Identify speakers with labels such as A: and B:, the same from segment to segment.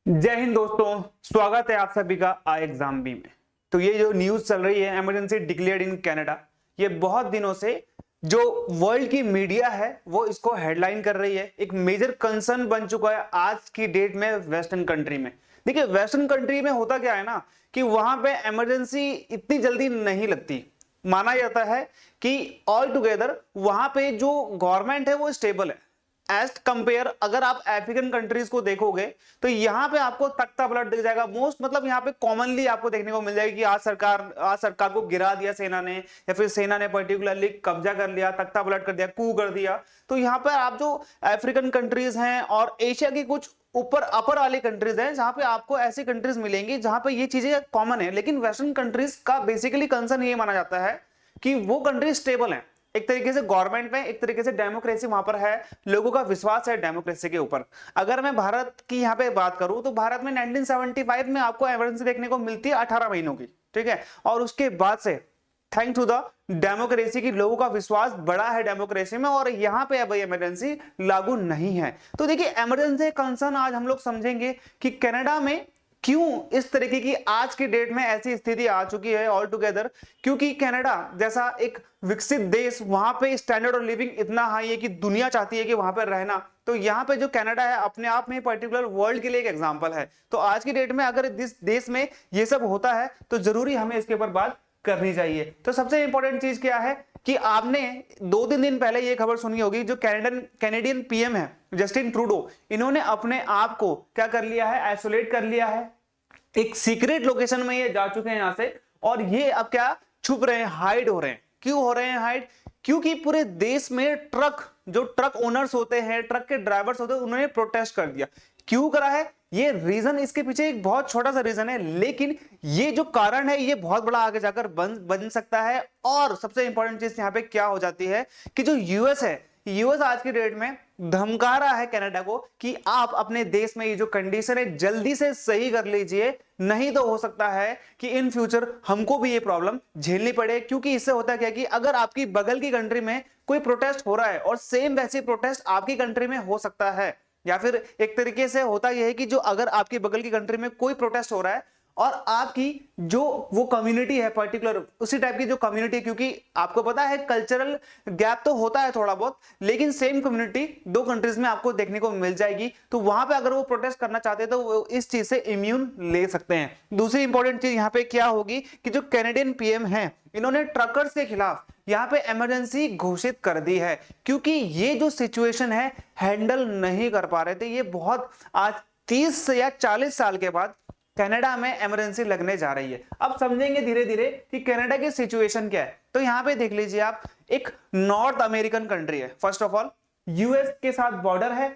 A: जय हिंद दोस्तों, स्वागत है आप सभी का आई एग्जाम बी में। तो ये जो न्यूज चल रही है इमरजेंसी डिक्लेयर्ड इन कनाडा, ये बहुत दिनों से जो वर्ल्ड की मीडिया है वो इसको हेडलाइन कर रही है। एक मेजर कंसर्न बन चुका है आज की डेट में वेस्टर्न कंट्री में। देखिए वेस्टर्न कंट्री में होता क्या है ना कि वहां पे इमरजेंसी इतनी जल्दी नहीं लगती। माना जाता है कि ऑल टुगेदर वहां पे जो गवर्नमेंट है वो स्टेबल है एज कंपेयर। अगर आप अफ्रीकन कंट्रीज को देखोगे तो यहाँ पे आपको तख्ता पलट दिख जाएगा। मोस्ट मतलब यहाँ पे कॉमनली आपको देखने को मिल जाएगी कि आज सरकार को गिरा दिया सेना ने, या फिर सेना ने पर्टिकुलरली कब्जा कर लिया, तख्ता पलट कर दिया, कू कर दिया। तो यहाँ पर आप जो अफ्रीकन कंट्रीज हैं और एशिया की कुछ ऊपर अपर वाली कंट्रीज हैं जहां पे आपको ऐसी कंट्रीज मिलेंगी जहां पे ये चीजें कॉमन है। लेकिन वेस्टर्न कंट्रीज का बेसिकली कंसर्न ये माना जाता है कि वो कंट्रीज स्टेबल हैं, एक तरीके से गवर्नमेंट में, एक तरीके से डेमोक्रेसी वहां पर है, लोगों का विश्वास है डेमोक्रेसी के ऊपर। अगर मैं भारत की यहाँ पे बात करूं तो भारत में 1975 में आपको इमरजेंसी देखने को मिलती है 18 महीनों की, ठीक है। और उसके बाद से थैंक टू द डेमोक्रेसी की लोगों का विश्वास बढ़ा है डेमोक्रेसी में, और यहाँ पे अब इमरजेंसी लागू नहीं है। तो देखिए इमरजेंसी कंसर्न आज हम लोग समझेंगे कि कनाडा में क्यों इस तरीके की आज की डेट में ऐसी स्थिति आ चुकी है ऑल टुगेदर। क्योंकि कनाडा जैसा एक विकसित देश, वहां पे स्टैंडर्ड ऑफ लिविंग इतना हाई है कि दुनिया चाहती है कि वहां पर रहना। तो यहाँ पे जो कनाडा है अपने आप में पर्टिकुलर वर्ल्ड के लिए एक एग्जांपल है। तो आज की डेट में अगर इस देश में ये सब होता है तो जरूरी हमें इसके ऊपर बात करनी चाहिए। तो सबसे इंपॉर्टेंट चीज क्या है कि आपने 2-3 दिन पहले ये खबर सुनी होगी, जो कैनेडियन पीएम है जस्टिन ट्रूडो, इन्होंने अपने आप को क्या कर लिया है, आइसोलेट कर लिया है। एक सीक्रेट लोकेशन में ये जा चुके हैं यहां से, और ये अब क्या छुप रहे हैं, हाइड हो रहे हैं। क्यों हो रहे हैं हाइड? क्योंकि पूरे देश में जो ट्रक ओनर्स होते हैं, ट्रक के ड्राइवर्स होते हैं, उन्होंने प्रोटेस्ट कर दिया। क्यों करा है? ये रीजन, इसके पीछे एक बहुत छोटा सा रीजन है, लेकिन ये जो कारण है ये बहुत बड़ा आगे जाकर बन सकता है। और सबसे इंपॉर्टेंट चीज यहां पे क्या हो जाती है कि जो यूएस है, यूएस आज की डेट में धमका रहा है कनाडा को कि आप अपने देश में ये जो कंडीशन है जल्दी से सही कर लीजिए, नहीं तो हो सकता है कि इन फ्यूचर हमको भी ये प्रॉब्लम झेलनी पड़े। क्योंकि इससे होता क्या कि अगर आपकी बगल की कंट्री में कोई प्रोटेस्ट हो रहा है और सेम वैसी प्रोटेस्ट आपकी कंट्री में हो सकता है, या फिर एक तरीके से होता यह है कि जो अगर आपकी बगल की कंट्री में कोई प्रोटेस्ट हो रहा है और आपकी जो वो कम्युनिटी है पर्टिकुलर उसी टाइप की जो कम्युनिटी, क्योंकि आपको पता है कल्चरल गैप तो होता है थोड़ा बहुत, लेकिन सेम कम्युनिटी दो कंट्रीज में आपको देखने को मिल जाएगी। तो वहां पे अगर वो प्रोटेस्ट करना चाहते हैं तो वो इस चीज से इम्यून ले सकते हैं। दूसरी इंपॉर्टेंट चीज यहाँ पे क्या होगी कि जो कैनेडियन पीएम है, इन्होंने ट्रकर्स के खिलाफ यहाँ पे इमरजेंसी घोषित कर दी है, क्योंकि ये जो सिचुएशन है हैंडल नहीं कर पा रहे थे। ये बहुत आज 30 या 40 साल के बाद कनाडा में इमरजेंसी लगने जा रही है। अब समझेंगे धीरे धीरे कि कनाडा की सिचुएशन क्या है। तो यहां पे देख लीजिए आप, एक नॉर्थ अमेरिकन कंट्री है, फर्स्ट ऑफ ऑल यूएस के साथ बॉर्डर है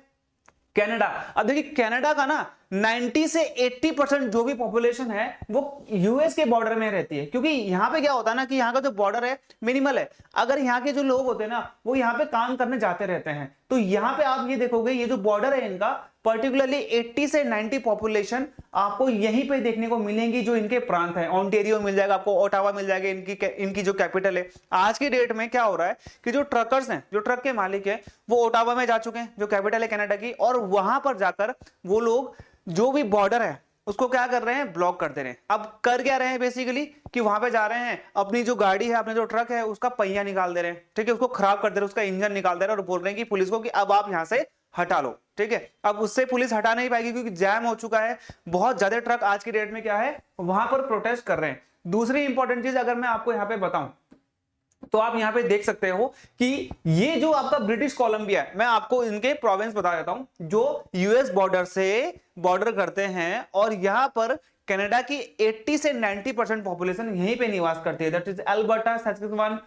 A: कनाडा। अब देखिए कनाडा का ना 90 से 80% जो भी पॉपुलेशन है वो यूएस के बॉर्डर में रहती है। क्योंकि यहाँ पे क्या होता है ना कि यहाँ का जो बॉर्डर है मिनिमल है। अगर यहाँ के जो लोग होते हैं ना वो यहाँ पे काम करने जाते रहते हैं। तो यहाँ पे आप ये देखोगे ये जो बॉर्डर है इनका पर्टिकुलरली 80 से 90 पॉपुलेशन आपको यहीं पे देखने को मिलेंगी जो इनके प्रांत है। ऑन्टेरियो मिल जाएगा आपको, ओटावा मिल जाएगा, इनकी जो कैपिटल है। आज की डेट में क्या हो रहा है कि जो ट्रकर्स हैं, जो ट्रक के मालिक है, वो ओटावा में जा चुके हैं जो कैपिटल है कनाडा की, और वहां पर जाकर वो लोग जो भी बॉर्डर है उसको क्या कर रहे हैं, ब्लॉक कर दे रहे हैं। अब कर क्या रहे हैं बेसिकली कि वहां पे जा रहे हैं, अपनी जो गाड़ी है, अपने जो ट्रक है उसका पहिया निकाल दे रहे हैं, ठीक है, उसको खराब कर दे रहे हैं, उसका इंजन निकाल दे रहे हैं, और बोल रहे हैं कि पुलिस को कि अब आप यहां से हटा लो, ठीक है। अब उससे पुलिस हटा नहीं पाएगी क्योंकि जैम हो चुका है, बहुत ज्यादा ट्रक आज की डेट में क्या है वहां पर प्रोटेस्ट कर रहे हैं। दूसरी इंपॉर्टेंट चीज अगर मैं आपको यहां पे बताऊं तो आप यहां पे देख सकते हो कि ये जो आपका ब्रिटिश कोलंबिया है, मैं आपको इनके प्रोविंस बता देता हूं जो यूएस बॉर्डर से बॉर्डर करते हैं, और यहां पर कनाडा की 80 से 90% पॉपुलेशन यहीं पे निवास करती है। दैट इज अल्बर्टा, सस्केचुआन,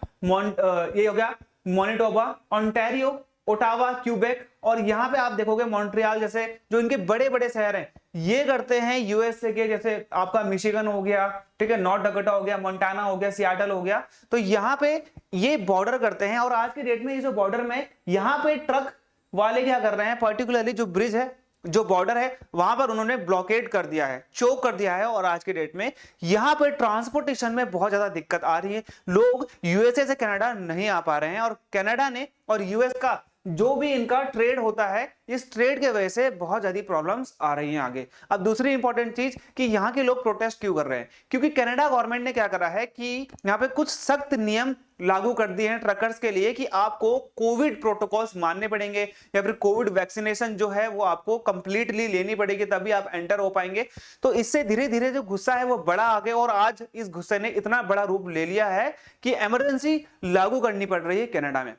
A: ये हो गया मैनिटोबा, ओंटारियो, ओटावा, क्यूबेक, और यहां पे आप देखोगे मॉन्ट्रियल जैसे जो इनके बड़े बड़े शहर हैं ये करते हैं यूएसए के, जैसे आपका मिशिगन हो गया, ठीक है, नॉर्थ डकोटा हो गया, मोंटाना हो गया, सियाटल हो गया। तो यहां पे ये बॉर्डर करते हैं, और आज की डेट में ये जो बॉर्डर में यहां पे ट्रक वाले क्या कर रहे हैं, पर्टिकुलरली जो ब्रिज है, जो बॉर्डर है वहां पर उन्होंने ब्लॉकेड कर दिया है, चोक कर दिया है, और आज की डेट में यहां पर ट्रांसपोर्टेशन में बहुत ज्यादा दिक्कत आ रही है। लोग यूएसए से कनाडा नहीं आ पा रहे हैं, और कनाडा ने और यूएस का जो भी इनका ट्रेड होता है, इस ट्रेड के वजह से बहुत ज्यादा प्रॉब्लम्स आ रही हैं आगे। अब दूसरी इंपॉर्टेंट चीज कि यहाँ के लोग प्रोटेस्ट क्यों कर रहे हैं, क्योंकि कनाडा गवर्नमेंट ने क्या करा है कि यहाँ पे कुछ सख्त नियम लागू कर दिए हैं ट्रकर्स के लिए कि आपको कोविड प्रोटोकॉल्स मानने पड़ेंगे या फिर कोविड वैक्सीनेशन जो है वो आपको कंप्लीटली लेनी पड़ेगी, तभी आप एंटर हो पाएंगे। तो इससे धीरे धीरे जो गुस्सा है वो बड़ा आ गया और आज इस गुस्से ने इतना बड़ा रूप ले लिया है कि इमरजेंसी लागू करनी पड़ रही है कनाडा में।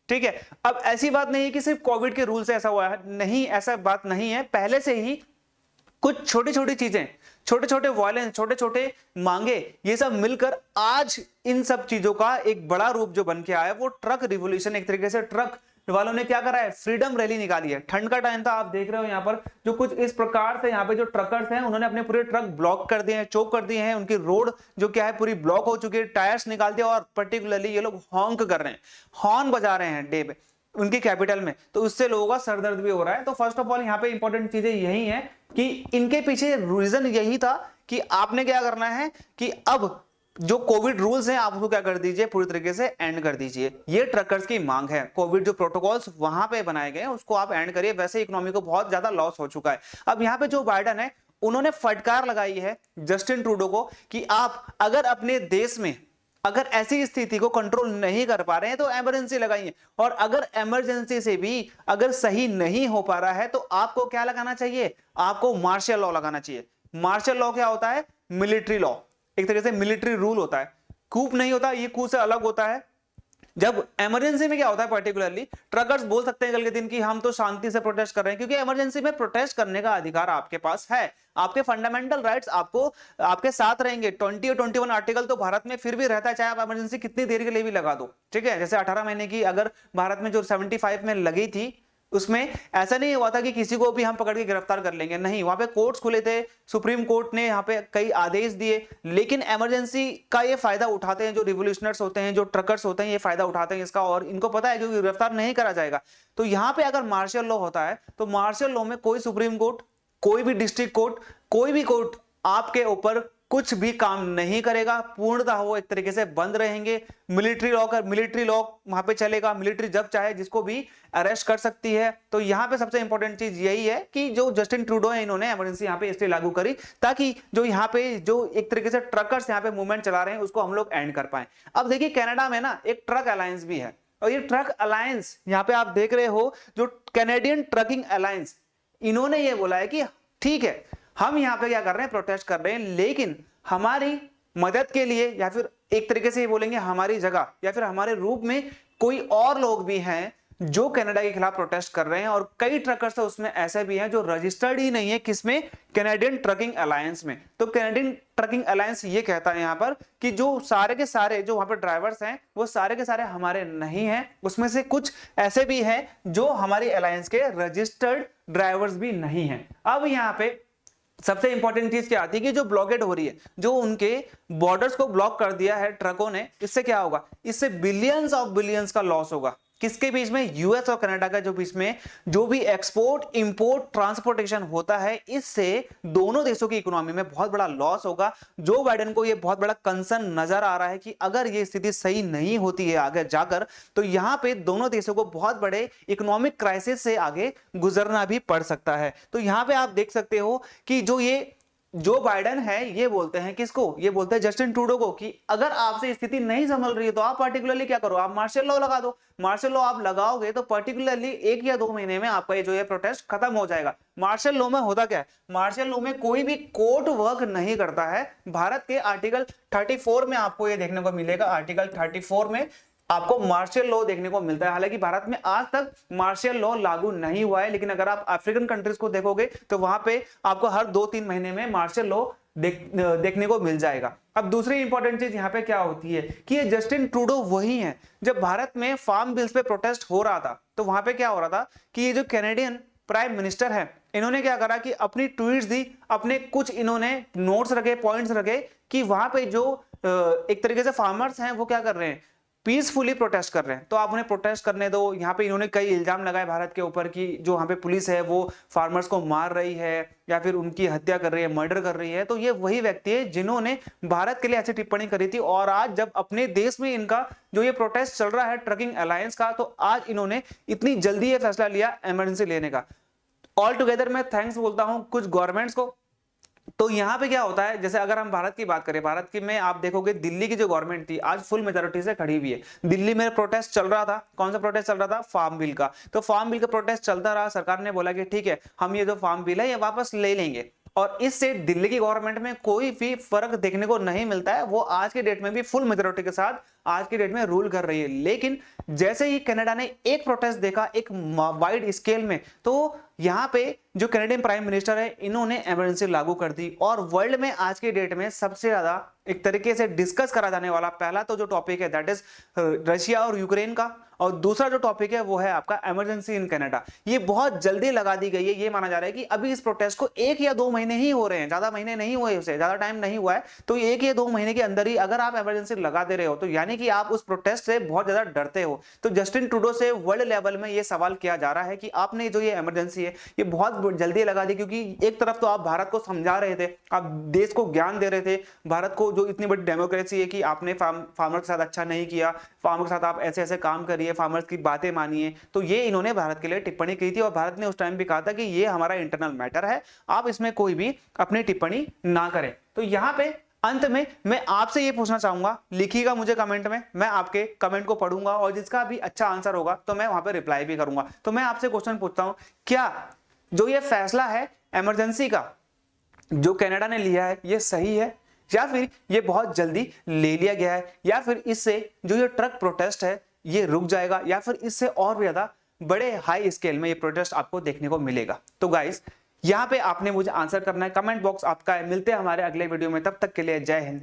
A: ठीक है, अब ऐसी बात नहीं है कि सिर्फ कोविड के रूल से ऐसा हुआ है, नहीं, ऐसा बात नहीं है। पहले से ही कुछ छोटी छोटी चीजें, छोटे छोटे वायलेंस, छोटे छोटे मांगे, ये सब मिलकर आज इन सब चीजों का एक बड़ा रूप जो बन के आया वो ट्रक रिवॉल्यूशन। एक तरीके से ट्रक वालों ने क्या करा है, फ्रीडम रैली निकाली है। ठंड का टाइम था, आप देख रहे हो यहाँ पर जो कुछ इस प्रकार से यहाँ पे जो ट्रकर्स हैं उन्होंने अपने पूरे ट्रक ब्लॉक कर दिए हैं, चोक कर दिए हैं, उनकी रोड जो क्या है पूरी ब्लॉक हो चुकी है, टायर्स निकाल दिया और पर्टिकुलरली ये लोग हॉन्क कर रहे हैं, हॉर्न बजा रहे हैं डे पे उनकी कैपिटल में। तो उससे लोगों का सर दर्द भी हो रहा है। तो फर्स्ट ऑफ ऑल यहाँ पे इंपॉर्टेंट चीजें यही है कि इनके पीछे रीजन यही था कि आपने क्या करना है कि अब जो कोविड रूल्स हैं आप उसको क्या कर दीजिए, पूरी तरीके से एंड कर दीजिए। ये ट्रकर्स की मांग है। कोविड जो प्रोटोकॉल्स वहां पे बनाए गए उसको आप एंड करिए, वैसे इकोनॉमी को बहुत ज्यादा लॉस हो चुका है। अब यहाँ पे जो बाइडन है उन्होंने फटकार लगाई है जस्टिन ट्रूडो को कि आप अगर अपने देश में अगर ऐसी स्थिति को कंट्रोल नहीं कर पा रहे हैं तो इमरजेंसी लगाइए, और अगर इमरजेंसी से भी अगर सही नहीं हो पा रहा है तो आपको क्या लगाना चाहिए, आपको मार्शल लॉ लगाना चाहिए। मार्शल लॉ क्या होता है, मिलिट्री लॉ, एक तरीके से मिलिट्री रूल होता है। कूप नहीं होता, ये कूप से अलग होता है। जब इमरजेंसी में क्या होता है, पर्टिकुलरली ट्रकर्स बोल सकते हैं कल के दिन की हम तो शांति से प्रोटेस्ट कर रहे हैं, क्योंकि इमरजेंसी में प्रोटेस्ट करने का अधिकार आपके पास है, आपके फंडामेंटल राइट्स आपको आपके साथ रहेंगे। 20 और 21 आर्टिकल तो भारत में फिर भी रहता है, चाहे आप इमरजेंसी कितनी देर के लिए भी लगा दो। ठीक है, जैसे 18 महीने की अगर भारत में जो 75 में लगी थी उसमें ऐसा नहीं हुआ था कि किसी को भी हम पकड़ के गिरफ्तार कर लेंगे, नहीं, वहां पे कोर्ट्स खुले थे, सुप्रीम कोर्ट ने यहाँ पे कई आदेश दिए। लेकिन इमरजेंसी का ये फायदा उठाते हैं जो रिवोल्यूशनर्स होते हैं, जो ट्रकर्स होते हैं, ये फायदा उठाते हैं इसका, और इनको पता है कि गिरफ्तार नहीं करा जाएगा। तो यहाँ पे अगर मार्शल लॉ होता है तो मार्शल लॉ में कोई सुप्रीम कोर्ट, कोई भी डिस्ट्रिक्ट कोर्ट, कोई भी कोर्ट आपके ऊपर कुछ भी काम नहीं करेगा, पूर्णतः वो एक तरीके से बंद रहेंगे। मिलिट्री लॉ वहां पे चलेगा, मिलिट्री जब चाहे जिसको भी अरेस्ट कर सकती है। तो यहाँ पे सबसे इंपॉर्टेंट चीज यही है कि जो जस्टिन ट्रूडो है इन्होंने इमरजेंसी यहाँ पे इसलिए लागू करी ताकि जो यहाँ पे जो एक तरीके से ट्रकर्स यहाँ पे मूवमेंट चला रहे हैं उसको हम लोग एंड कर पाए। अब देखिए कनाडा में ना एक ट्रक अलायंस भी है, और ये ट्रक अलायंस यहाँ पे आप देख रहे हो जो कैनेडियन ट्रकिंग अलायंस, इन्होंने ये बोला है कि ठीक है हम यहाँ पे क्या कर रहे हैं, प्रोटेस्ट कर रहे हैं, लेकिन हमारी मदद के लिए या फिर एक तरीके से ये बोलेंगे हमारी जगह या फिर हमारे रूप में कोई और लोग भी हैं जो कनाडा के खिलाफ प्रोटेस्ट कर रहे हैं। और कई ट्रकर्स तो उसमें ऐसे भी हैं जो रजिस्टर्ड ही नहीं है, किसमें, कैनेडियन ट्रकिंग अलायंस में। तो कैनेडियन ट्रकिंग अलायंस ये कहता है यहाँ पर कि जो सारे के सारे जो वहां पर ड्राइवर्स हैं वो सारे के सारे हमारे नहीं हैं, उसमें से कुछ ऐसे भी हैं जो हमारी अलायंस के रजिस्टर्ड ड्राइवर्स भी नहीं हैं। अब यहाँ पे सबसे इंपॉर्टेंट चीज क्या आती है कि जो ब्लॉकेट हो रही है, जो उनके बॉर्डर्स को ब्लॉक कर दिया है ट्रकों ने, इससे क्या होगा, इससे बिलियंस ऑफ बिलियंस का लॉस होगा। किसके बीच में, यूएस और कनाडा का जो बीच में जो भी एक्सपोर्ट इंपोर्ट ट्रांसपोर्टेशन होता है, इससे दोनों देशों की इकोनॉमी में बहुत बड़ा लॉस होगा। जो बाइडेन को ये बहुत बड़ा कंसर्न नजर आ रहा है कि अगर ये स्थिति सही नहीं होती है आगे जाकर तो यहां पे दोनों देशों को बहुत बड़े इकोनॉमिक क्राइसिस से आगे गुजरना भी पड़ सकता है। तो यहां पे आप देख सकते हो कि जो बाइडेन है ये बोलते हैं किसको, ये बोलते हैं जस्टिन ट्रूडो को कि अगर आपसे स्थिति नहीं संभल रही है तो आप पर्टिकुलरली क्या करो, आप मार्शल लॉ लगा दो। मार्शल लॉ आप लगाओगे तो पर्टिकुलरली 1 या 2 महीने में आपका ये जो है प्रोटेस्ट खत्म हो जाएगा। मार्शल लॉ में होता क्या है, मार्शल लॉ में कोई भी कोर्ट वर्क नहीं करता है। भारत के आर्टिकल 34 में आपको ये देखने को मिलेगा, आर्टिकल 34 में आपको मार्शल लॉ देखने को मिलता है। हालांकि भारत में आज तक मार्शल लॉ लागू नहीं हुआ है, लेकिन अगर आप अफ्रीकन कंट्रीज को देखोगे तो वहां पे आपको हर 2-3 महीने में मार्शल लॉ देखने को मिल जाएगा। अब दूसरी इंपॉर्टेंट चीज यहाँ पे क्या होती है कि ये जस्टिन ट्रूडो वही है, जब भारत में फार्म बिल्स पे प्रोटेस्ट हो रहा था तो वहां पे क्या हो रहा था कि ये जो कैनेडियन प्राइम मिनिस्टर है इन्होंने क्या करा कि अपनी ट्वीट्स दी, अपने कुछ इन्होंने नोट्स रखे, पॉइंट्स रखे कि वहां पे जो एक तरीके से फार्मर्स हैं वो क्या कर रहे हैं, पीसफुली प्रोटेस्ट कर रहे हैं तो आप उन्हें प्रोटेस्ट करने दो। यहाँ पे इन्होंने कई इल्जाम लगाए भारत के ऊपर कि जो वहाँ पे पुलिस है वो फार्मर्स को मार रही है या फिर उनकी हत्या कर रही है, मर्डर कर रही है। तो ये वही व्यक्ति है जिन्होंने भारत के लिए ऐसी टिप्पणी करी थी, और आज जब अपने देश में इनका जो ये प्रोटेस्ट चल रहा है ट्रकिंग अलायंस का, तो आज इन्होंने इतनी जल्दी ये फैसला लिया इमरजेंसी लेने का। ऑल टुगेदर मैं थैंक्स बोलता हूं कुछ गवर्नमेंट्स को। तो यहाँ पे क्या होता है, जैसे अगर हम भारत की बात करें, भारत की में आप देखोगे दिल्ली की जो गवर्नमेंट थी आज फुल मेजोरिटी से खड़ी हुई है। दिल्ली में प्रोटेस्ट चल रहा था, कौन सा प्रोटेस्ट चल रहा था, फार्म बिल का। तो फार्म बिल का प्रोटेस्ट चलता रहा, सरकार ने बोला कि ठीक है हम ये जो फार्म बिल है ये वापस ले लेंगे, और इससे दिल्ली की गवर्नमेंट में कोई भी फर्क देखने को नहीं मिलता है। वो आज के डेट में भी फुल मेजोरिटी के साथ आज के डेट में रूल कर रही है। लेकिन जैसे ही कनाडा ने एक प्रोटेस्ट देखा एक वाइड स्केल में, तो यहां पे जो कनाडियन प्राइम मिनिस्टर है इन्होंने इमरजेंसी लागू कर दी। और वर्ल्ड में आज के डेट में सबसे ज्यादा एक तरीके से डिस्कस करा जाने वाला पहला तो जो टॉपिक है दैट इज रशिया और यूक्रेन का, और दूसरा जो टॉपिक है वो है आपका इमरजेंसी इन कनाडा। ये बहुत जल्दी लगा दी गई है। ये माना जा रहा है कि अभी इस प्रोटेस्ट को 1 या 2 महीने ही हो रहे हैं, ज्यादा महीने नहीं हुए, उसे ज्यादा टाइम नहीं हुआ है। तो 1 या 2 महीने के अंदर ही अगर आप इमरजेंसी लगा दे रहे हो तो यानी कि आप उस प्रोटेस्ट से बहुत ज्यादा डरते हो। तो जस्टिन ट्रूडो से वर्ल्ड लेवल में ये सवाल किया जा रहा है कि आपने जो ये इमरजेंसी है ये बहुत जल्दी लगा दी, क्योंकि एक तरफ तो आप भारत को समझा रहे थे, आप देश को ज्ञान दे रहे थे, भारत को जो इतनी बड़ी डेमोक्रेसी है कि आपने फार्मर के साथ अच्छा नहीं किया, फार्मर के साथ आप ऐसे ऐसे काम करिए, फार्मर्स की बातें मानिए। तो ये इन्होंने भारत के लिए टिप्पणी की थी, और भारत ने उस टाइम भी कहा था कि ये हमारा इंटरनल मैटर है, आप इसमें कोई भी अपनी टिप्पणी ना करें। तो यहां पे अंत में मैं आपसे ये पूछना चाहूंगा, लिखिएगा मुझे कमेंट में, मैं आपके कमेंट को पढ़ूंगा और जिसका भी अच्छा आंसर होगा तो मैं वहां पे रिप्लाई भी करूंगा। तो मैं आपसे क्वेश्चन पूछता हूं, क्या जो ये फैसला है इमरजेंसी का जो कनाडा ने लिया है ये सही है, या फिर ये बहुत जल्दी ले लिया गया है, या फिर इससे जो ये ट्रक प्रोटेस्ट है ये रुक जाएगा, या फिर इससे और भी ज्यादा बड़े हाई स्केल में ये प्रोटेस्ट आपको देखने को मिलेगा। तो गाइस यहाँ पे आपने मुझे आंसर करना है, कमेंट बॉक्स आपका है। मिलते हैं हमारे अगले वीडियो में, तब तक के लिए जय हिंद।